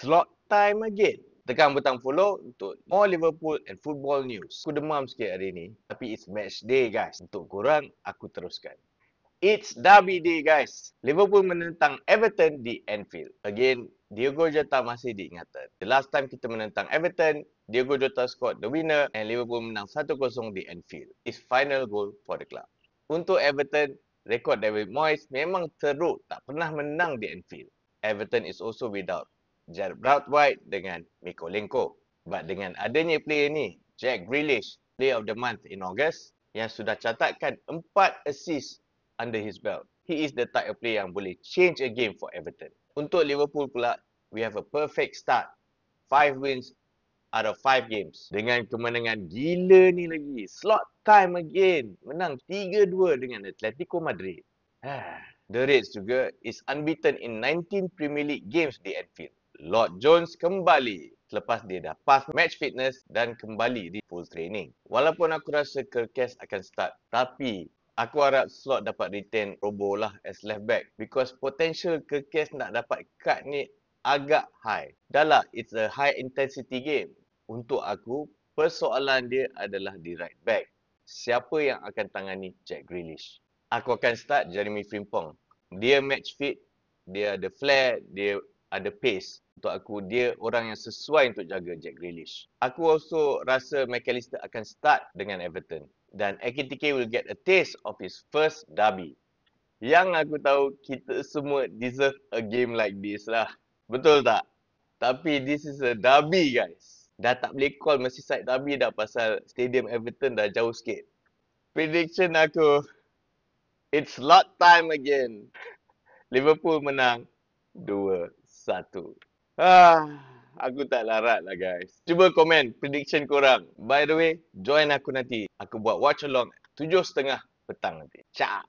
Slot time again. Tekan butang follow untuk more Liverpool and football news. Aku demam sikit hari ni, tapi it's match day guys. Untuk korang, aku teruskan. It's derby day guys. Liverpool menentang Everton di Anfield. Again, Diogo Jota masih diingatan. The last time kita menentang Everton, Diogo Jota scored the winner and Liverpool menang 1-0 di Anfield. It's final goal for the club. Untuk Everton, rekod David Moyes memang teruk, tak pernah menang di Anfield. Everton is also without Jared White dengan Mykolenko. But dengan adanya player ni, Jack Grealish, Player of the Month in August, yang sudah catatkan 4 assist under his belt. He is the type of player yang boleh change a game for Everton. Untuk Liverpool pula, we have a perfect start. 5 wins out of 5 games. Dengan kemenangan gila ni lagi. Slot time again. Menang 3-2 dengan Atletico Madrid. The Reds juga is unbeaten in 19 Premier League games di Anfield. Lord Jones kembali selepas dia dah pass match fitness dan kembali di full training. Walaupun aku rasa Kerkes akan start, tapi aku harap Slot dapat retain Robo lah as left back because potential Kerkes nak dapat cut ni agak high. Dah lah, it's a high intensity game. Untuk aku, persoalan dia adalah di right back. Siapa yang akan tangani Jack Grealish? Aku akan start Jeremy Frimpong. Dia match fit, dia ada flair, dia ada pace. Untuk aku, dia orang yang sesuai untuk jaga Jack Grealish. Aku also rasa McAllister akan start dengan Everton. Dan Ekitike will get a taste of his first derby. Yang aku tahu, kita semua deserve a game like this lah. Betul tak? Tapi this is a derby guys. Dah tak boleh call Merseyside derby dah pasal Stadium Everton dah jauh sikit. Prediction aku, it's lot time again. Liverpool menang 2-1. Aku tak larat lah guys. Cuba komen prediction korang. By the way, join aku nanti. Aku buat watch along 7.30 petang nanti. Ciao.